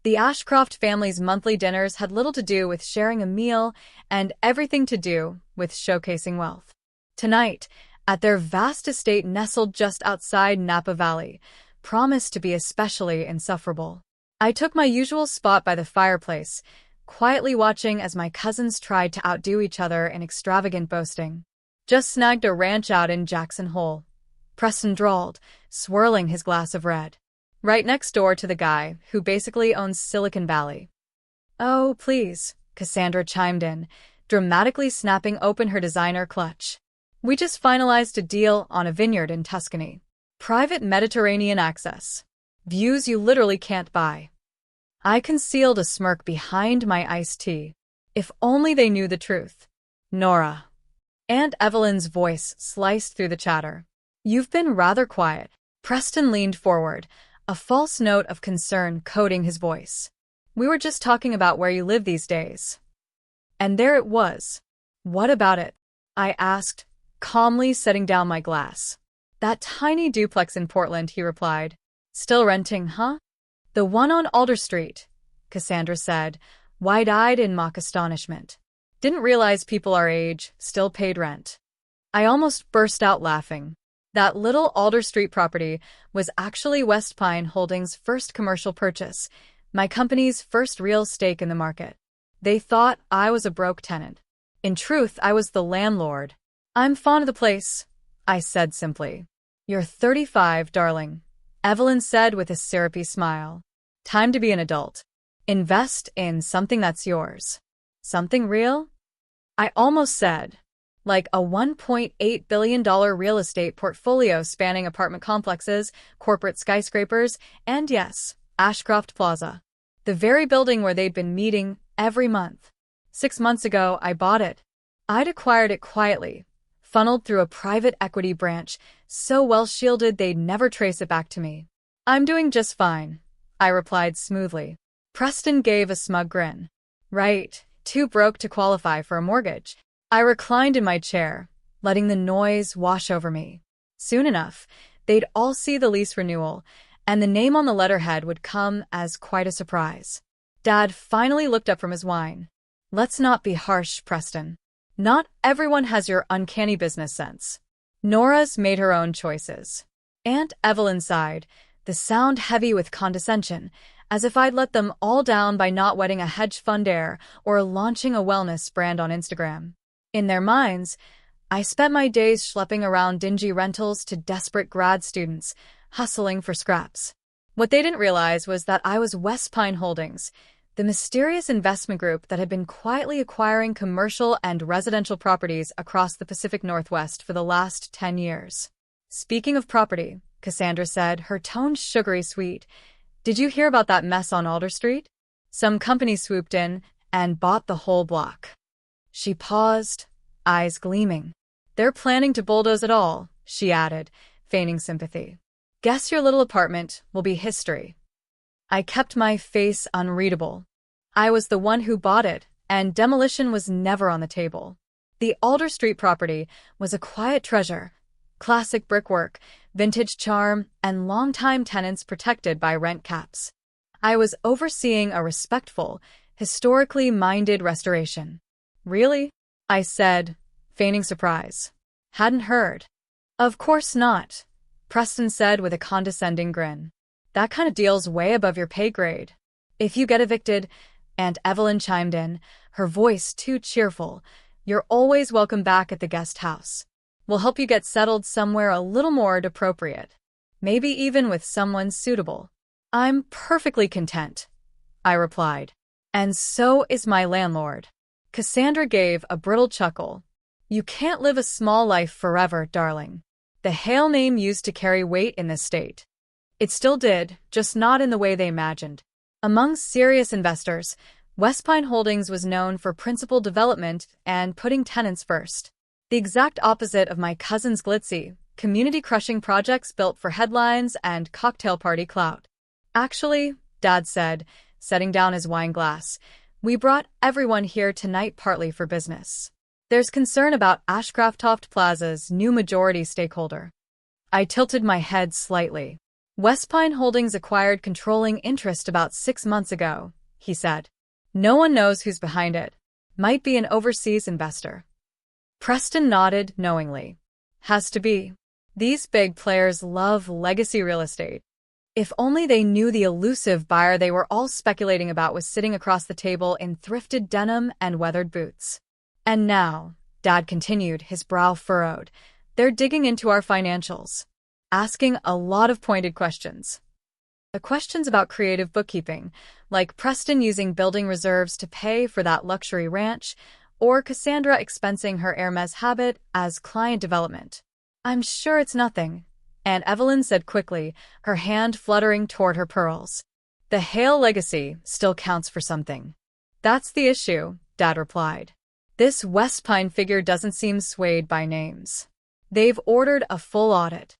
The Ashcroft family's monthly dinners had little to do with sharing a meal and everything to do with showcasing wealth. Tonight, at their vast estate nestled just outside Napa Valley, promised to be especially insufferable. I took my usual spot by the fireplace, quietly watching as my cousins tried to outdo each other in extravagant boasting. "Just snagged a ranch out in Jackson Hole," Preston drawled, swirling his glass of red. "Right next door to the guy who basically owns Silicon Valley." "Oh, please," Cassandra chimed in, dramatically snapping open her designer clutch. "We just finalized a deal on a vineyard in Tuscany. Private Mediterranean access. Views you literally can't buy." I concealed a smirk behind my iced tea. If only they knew the truth. "Norah." Aunt Evelyn's voice sliced through the chatter. "You've been rather quiet." Preston leaned forward, a false note of concern coating his voice. "We were just talking about where you live these days." And there it was. "What about it?" I asked, calmly setting down my glass. "That tiny duplex in Portland," he replied. "Still renting, huh?" "The one on Alder Street," Cassandra said, wide-eyed in mock astonishment. "Didn't realize people our age still paid rent." I almost burst out laughing. That little Alder Street property was actually West Pine Holdings' first commercial purchase, my company's first real stake in the market. They thought I was a broke tenant. In truth, I was the landlord. "I'm fond of the place," I said simply. "You're 35, darling," Evelyn said with a syrupy smile. "Time to be an adult. Invest in something that's yours." "Something real?" I almost said. "Like a $1.8 billion real estate portfolio spanning apartment complexes, corporate skyscrapers, and yes, Ashcroft Plaza. The very building where they'd been meeting every month. 6 months ago, I bought it. I'd acquired it quietly, funneled through a private equity branch, so well shielded they'd never trace it back to me." "I'm doing just fine," I replied smoothly. Preston gave a smug grin. "Right, too broke to qualify for a mortgage." I reclined in my chair, letting the noise wash over me. Soon enough, they'd all see the lease renewal, and the name on the letterhead would come as quite a surprise. Dad finally looked up from his wine. "Let's not be harsh, Preston. Not everyone has your uncanny business sense. Nora's made her own choices." Aunt Evelyn sighed, the sound heavy with condescension, as if I'd let them all down by not wedding a hedge fund heir or launching a wellness brand on Instagram. In their minds, I spent my days schlepping around dingy rentals to desperate grad students, hustling for scraps. What they didn't realize was that I was West Pine Holdings, the mysterious investment group that had been quietly acquiring commercial and residential properties across the Pacific Northwest for the last 10 years. "Speaking of property," Cassandra said, her tone sugary sweet, "did you hear about that mess on Alder Street? Some company swooped in and bought the whole block." She paused, eyes gleaming. "They're planning to bulldoze it all," she added, feigning sympathy. "Guess your little apartment will be history." I kept my face unreadable. I was the one who bought it, and demolition was never on the table. The Alder Street property was a quiet treasure, classic brickwork, vintage charm, and longtime tenants protected by rent caps. I was overseeing a respectful, historically minded restoration. "Really?" I said, feigning surprise. "Hadn't heard." "Of course not," Preston said with a condescending grin. "That kind of deal's way above your pay grade. If you get evicted," Aunt Evelyn chimed in, her voice too cheerful, "you're always welcome back at the guest house. We'll help you get settled somewhere a little more appropriate. Maybe even with someone suitable." "I'm perfectly content," I replied. "And so is my landlord." Cassandra gave a brittle chuckle. "You can't live a small life forever, darling. The Hail name used to carry weight in this state." It still did, just not in the way they imagined. Among serious investors, West Pine Holdings was known for principal development and putting tenants first. The exact opposite of my cousin's glitzy, community-crushing projects built for headlines and cocktail party clout. "Actually," Dad said, setting down his wine glass, "we brought everyone here tonight partly for business. There's concern about Ashcroft Plaza's new majority stakeholder." I tilted my head slightly. West Pine Holdings acquired controlling interest about 6 months ago, he said. No one knows who's behind it. Might be an overseas investor. Preston nodded knowingly. Has to be. These big players love legacy real estate. If only they knew the elusive buyer they were all speculating about was sitting across the table in thrifted denim and weathered boots. And now, Dad continued, his brow furrowed, they're digging into our financials. Asking a lot of pointed questions. The questions about creative bookkeeping, like Preston using building reserves to pay for that luxury ranch, or Cassandra expensing her Hermes habit as client development. I'm sure it's nothing, Aunt Evelyn said quickly, her hand fluttering toward her pearls. The Hail legacy still counts for something. That's the issue, Dad replied. This West Pine figure doesn't seem swayed by names. They've ordered a full audit.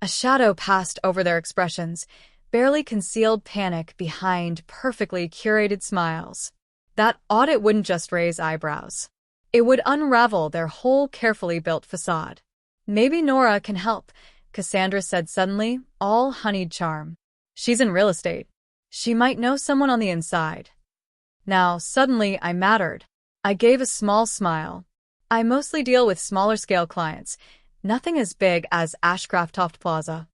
A shadow passed over their expressions, barely concealed panic behind perfectly curated smiles. That audit wouldn't just raise eyebrows. It would unravel their whole carefully built facade. Maybe Norah can help, Cassandra said suddenly, all honeyed charm. She's in real estate. She might know someone on the inside. Now, suddenly, I mattered. I gave a small smile. I mostly deal with smaller-scale clients. Nothing as big as Ashcraft Plaza.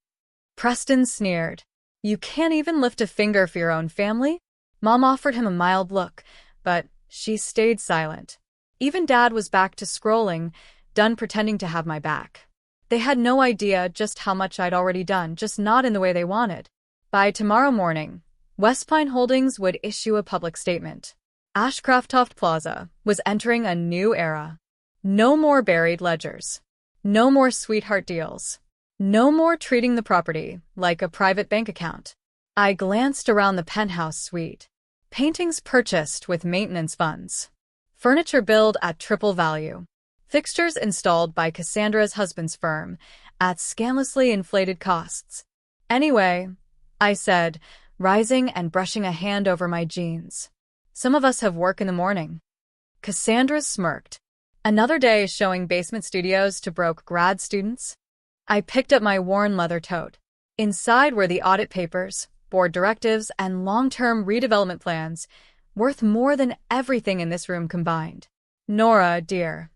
Preston sneered. You can't even lift a finger for your own family? Mom offered him a mild look, but she stayed silent. Even Dad was back to scrolling, done pretending to have my back. They had no idea just how much I'd already done, just not in the way they wanted. By tomorrow morning, West Pine Holdings would issue a public statement. Ashcraft Plaza was entering a new era. No more buried ledgers. No more sweetheart deals. No more treating the property like a private bank account. I glanced around the penthouse suite. Paintings purchased with maintenance funds. Furniture billed at triple value. Fixtures installed by Cassandra's husband's firm at scandalously inflated costs. Anyway, I said, rising and brushing a hand over my jeans. Some of us have work in the morning. Cassandra smirked. Another day showing basement studios to broke grad students? I picked up my worn leather tote. Inside were the audit papers, board directives, and long-term redevelopment plans, worth more than everything in this room combined. Norah, dear.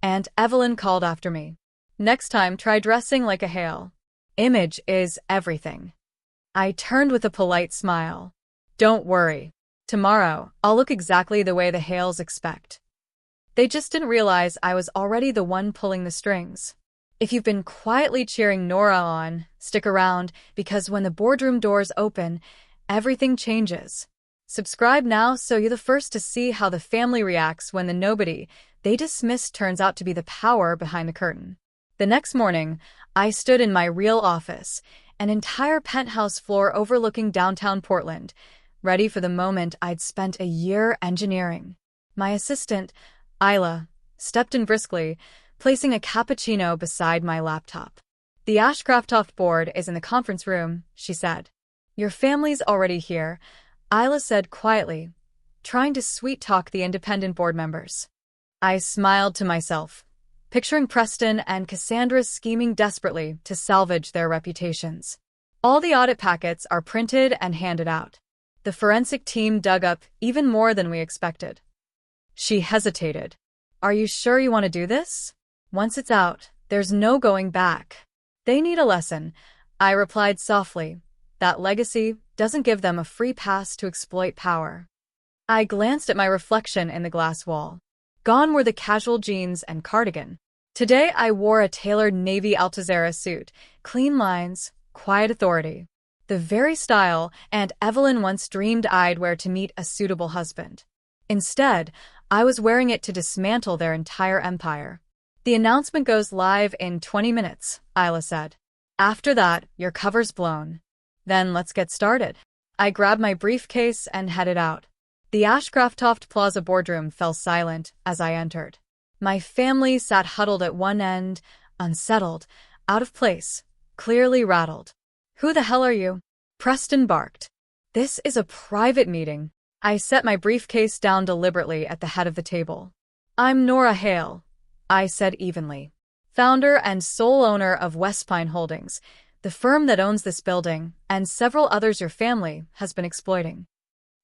Aunt Evelyn called after me. Next time, try dressing like a Hail. Image is everything. I turned with a polite smile. Don't worry. Tomorrow, I'll look exactly the way the Hales expect. They just didn't realize I was already the one pulling the strings. If you've been quietly cheering Norah on, stick around, because when the boardroom doors open, everything changes. Subscribe now so you're the first to see how the family reacts when the nobody they dismissed turns out to be the power behind the curtain. The next morning, I stood in my real office, an entire penthouse floor overlooking downtown Portland, ready for the moment I'd spent a year engineering. My assistant, Isla, stepped in briskly, placing a cappuccino beside my laptop. The Ashcraft board is in the conference room, she said. Your family's already here, Isla said quietly, trying to sweet-talk the independent board members. I smiled to myself, picturing Preston and Cassandra scheming desperately to salvage their reputations. All the audit packets are printed and handed out. The forensic team dug up even more than we expected. She hesitated. Are you sure you want to do this? Once it's out, there's no going back. They need a lesson, I replied softly. That legacy doesn't give them a free pass to exploit power. I glanced at my reflection in the glass wall. Gone were the casual jeans and cardigan. Today I wore a tailored navy Altazara suit, clean lines, quiet authority. The very style Aunt Evelyn once dreamed I'd wear to meet a suitable husband. Instead, I was wearing it to dismantle their entire empire. The announcement goes live in 20 minutes, Isla said. After that, your cover's blown. Then let's get started. I grabbed my briefcase and headed out. The Ashcraft Plaza boardroom fell silent as I entered. My family sat huddled at one end, unsettled, out of place, clearly rattled. Who the hell are you? Preston barked. This is a private meeting. I set my briefcase down deliberately at the head of the table. I'm Norah Hail, I said evenly. Founder and sole owner of West Pine Holdings, The firm that owns this building, and several others your family, has been exploiting.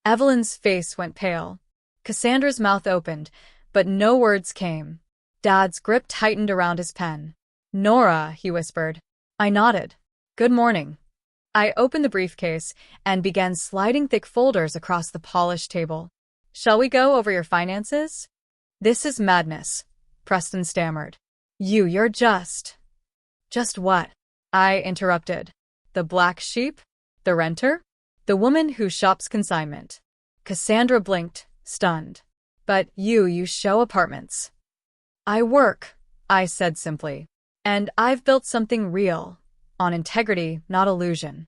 Evelyn's face went pale. Cassandra's mouth opened, but no words came. Dad's grip tightened around his pen. "Norah," he whispered. I nodded. "Good morning." I opened the briefcase and began sliding thick folders across the polished table. "Shall we go over your finances?" "This is madness," Preston stammered. You're just... Just what?" I interrupted. "The black sheep? The renter? The woman who shops consignment?" Cassandra blinked, stunned. "But you show apartments." "I work," I said simply. "And I've built something real. On integrity, not illusion."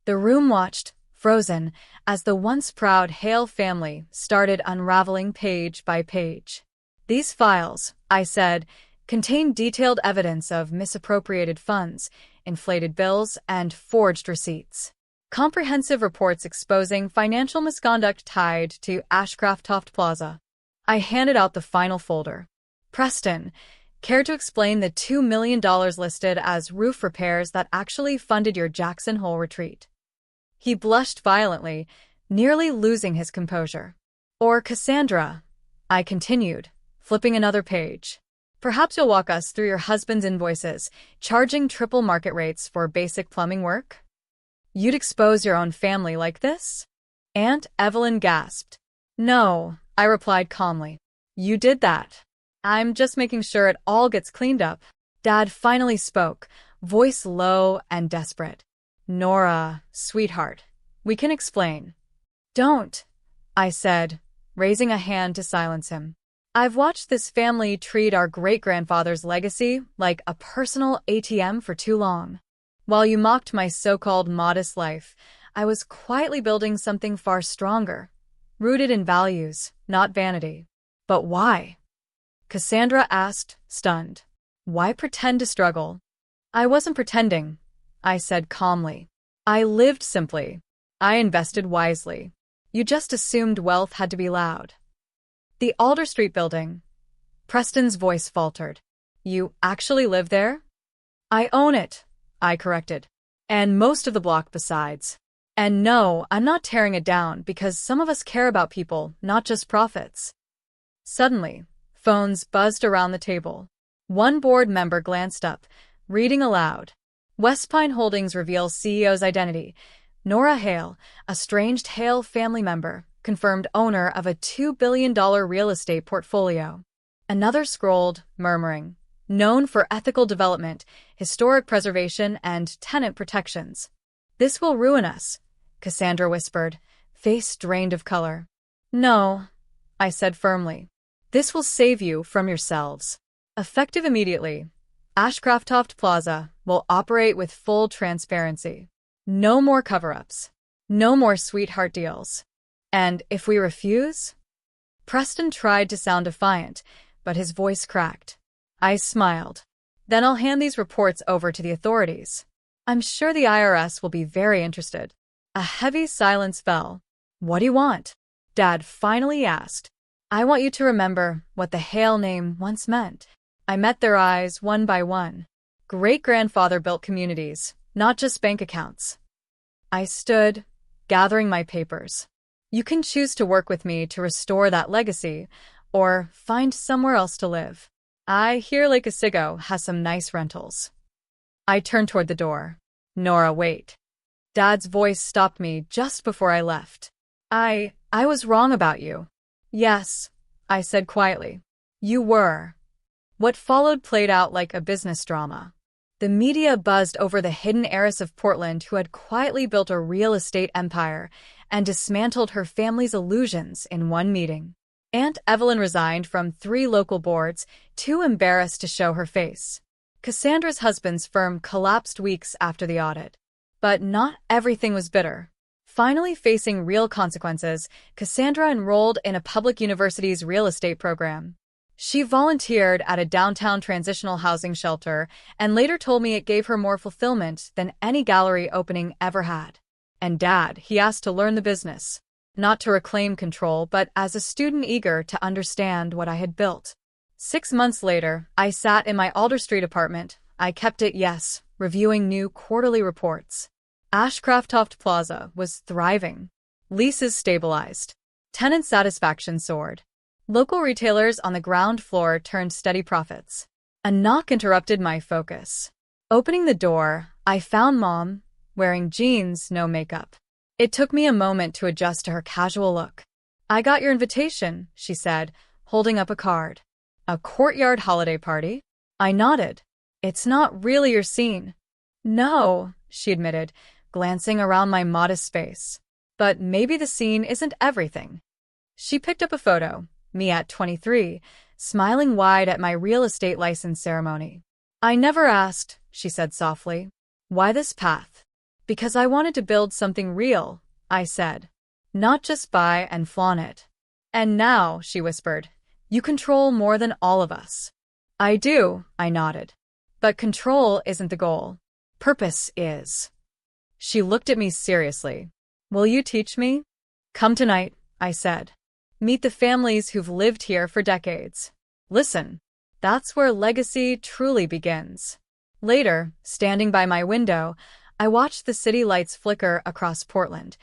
The room watched, frozen, as the once proud Hale family started unraveling page by page. "These files," I said, "contain detailed evidence of misappropriated funds, inflated bills, and forged receipts. Comprehensive reports exposing financial misconduct tied to Ashcraft Plaza." I handed out the final folder. "Preston, care to explain the $2 million listed as roof repairs that actually funded your Jackson Hole retreat?" He blushed violently, nearly losing his composure. "Or Cassandra," I continued, flipping another page. "Perhaps you'll walk us through your husband's invoices, charging triple market rates for basic plumbing work? You'd expose your own family like this?" Aunt Evelyn gasped. "No," I replied calmly. "You did that. I'm just making sure it all gets cleaned up." Dad finally spoke, voice low and desperate. "Norah, sweetheart, we can explain." "Don't," I said, raising a hand to silence him. "I've watched this family treat our great-grandfather's legacy like a personal ATM for too long. While you mocked my so-called modest life, I was quietly building something far stronger, rooted in values, not vanity." "But why?" Cassandra asked, stunned. "Why pretend to struggle?" "I wasn't pretending," I said calmly. "I lived simply. I invested wisely. You just assumed wealth had to be loud." "The Alder Street building." Preston's voice faltered. "You actually live there?" "I own it," I corrected. "And most of the block besides. And no, I'm not tearing it down because some of us care about people, not just profits." Suddenly, phones buzzed around the table. One board member glanced up, reading aloud. "Westpine Holdings reveals CEO's identity. Norah Hail, estranged Hale family member, confirmed owner of a $2 billion real estate portfolio." Another scrolled, murmuring, "Known for ethical development, historic preservation, and tenant protections." "This will ruin us," Cassandra whispered, face drained of color. "No," I said firmly. "This will save you from yourselves. Effective immediately, Ashcraft Plaza will operate with full transparency. No more cover-ups. No more sweetheart deals. And if we refuse?" Preston tried to sound defiant, but his voice cracked. I smiled. "Then I'll hand these reports over to the authorities. I'm sure the IRS will be very interested." A heavy silence fell. "What do you want?" Dad finally asked. "I want you to remember what the Hale name once meant." I met their eyes one by one. Great-grandfather built communities, not just bank accounts. I stood, gathering my papers. "You can choose to work with me to restore that legacy, or find somewhere else to live. I hear Lake Otsego has some nice rentals." I turned toward the door. "Norah, wait." Dad's voice stopped me just before I left. I was wrong about you." "Yes," I said quietly. "You were." What followed played out like a business drama. The media buzzed over the hidden heiress of Portland who had quietly built a real estate empire and dismantled her family's illusions in one meeting. Aunt Evelyn resigned from 3 local boards, too embarrassed to show her face. Cassandra's husband's firm collapsed weeks after the audit. But not everything was bitter. Finally facing real consequences, Cassandra enrolled in a public university's real estate program. She volunteered at a downtown transitional housing shelter and later told me it gave her more fulfillment than any gallery opening ever had. And Dad, he asked to learn the business. Not to reclaim control, but as a student eager to understand what I had built. 6 months later, I sat in my Alder Street apartment. I kept it, yes, reviewing new quarterly reports. Ashcraft Plaza was thriving. Leases stabilized. Tenant satisfaction soared. Local retailers on the ground floor turned steady profits. A knock interrupted my focus. Opening the door, I found Mom, wearing jeans, no makeup. It took me a moment to adjust to her casual look. "I got your invitation," she said, holding up a card. "A courtyard holiday party?" I nodded. "It's not really your scene." "No," she admitted, glancing around my modest space. "But maybe the scene isn't everything." She picked up a photo, me at 23, smiling wide at my real estate license ceremony. "I never asked," she said softly. "Why this path?" "Because I wanted to build something real," I said. "Not just buy and flaunt it." "And now," she whispered, "you control more than all of us." "I do," I nodded. "But control isn't the goal. Purpose is." She looked at me seriously. "Will you teach me?" "Come tonight," I said. "Meet the families who've lived here for decades. Listen, that's where legacy truly begins." Later, standing by my window, I watched the city lights flicker across Portland,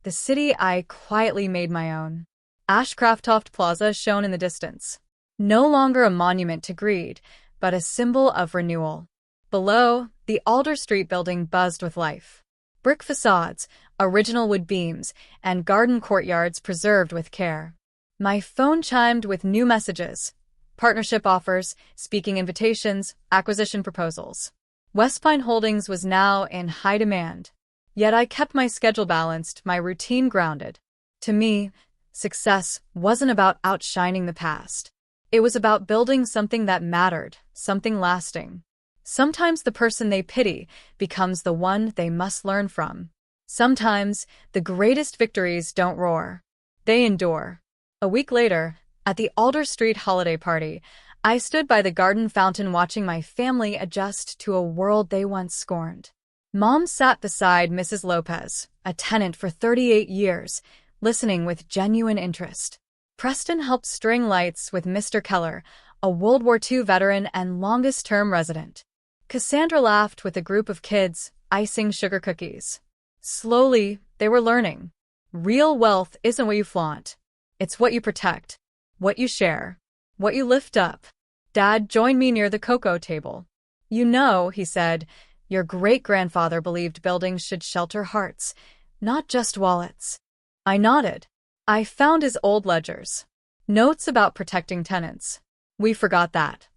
the city I quietly made my own. Ashcraft Plaza shone in the distance. No longer a monument to greed, but a symbol of renewal. Below, the Alder Street building buzzed with life. Brick facades, original wood beams, and garden courtyards preserved with care. My phone chimed with new messages. Partnership offers, speaking invitations, acquisition proposals. Westpine Holdings was now in high demand. Yet I kept my schedule balanced, my routine grounded. To me, success wasn't about outshining the past. It was about building something that mattered, something lasting. Sometimes the person they pity becomes the one they must learn from. Sometimes the greatest victories don't roar. They endure. A week later, at the Alder Street holiday party, I stood by the garden fountain watching my family adjust to a world they once scorned. Mom sat beside Mrs. Lopez, a tenant for 38 years, listening with genuine interest. Preston helped string lights with Mr. Keller, a World War II veteran and longest-term resident. Cassandra laughed with a group of kids, icing sugar cookies. Slowly, they were learning. Real wealth isn't what you flaunt. It's what you protect, what you share, what you lift up. Dad joined me near the cocoa table. "You know," he said, "your great-grandfather believed buildings should shelter hearts, not just wallets." I nodded. I found his old ledgers. Notes about protecting tenants. We forgot that.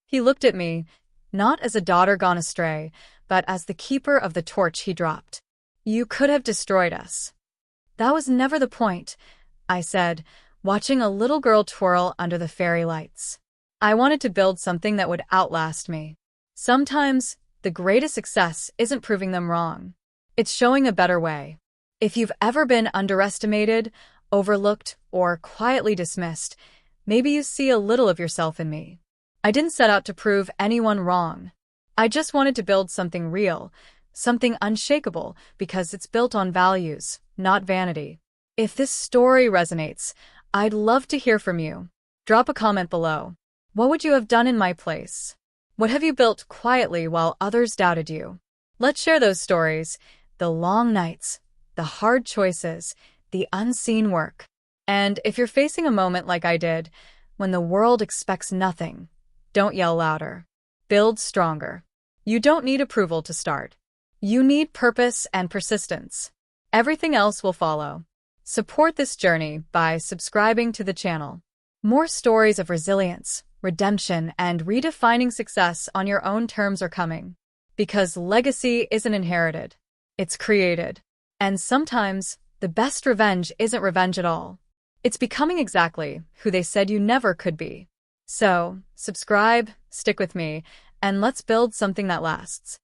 He looked at me, not as a daughter gone astray, but as the keeper of the torch he dropped. "You could have destroyed us." "That was never the point," I said, watching a little girl twirl under the fairy lights. "I wanted to build something that would outlast me." Sometimes, the greatest success isn't proving them wrong. It's showing a better way. If you've ever been underestimated, overlooked, or quietly dismissed, maybe you see a little of yourself in me. I didn't set out to prove anyone wrong. I just wanted to build something real, something unshakable, because it's built on values, not vanity. If this story resonates, I'd love to hear from you. Drop a comment below. What would you have done in my place? What have you built quietly while others doubted you? Let's share those stories, the long nights, the hard choices, the unseen work. And if you're facing a moment like I did, when the world expects nothing, don't yell louder. Build stronger. You don't need approval to start. You need purpose and persistence. Everything else will follow. Support this journey by subscribing to the channel. More stories of resilience, redemption, and redefining success on your own terms are coming. Because legacy isn't inherited. It's created. And sometimes, the best revenge isn't revenge at all. It's becoming exactly who they said you never could be. So, subscribe, stick with me, and let's build something that lasts.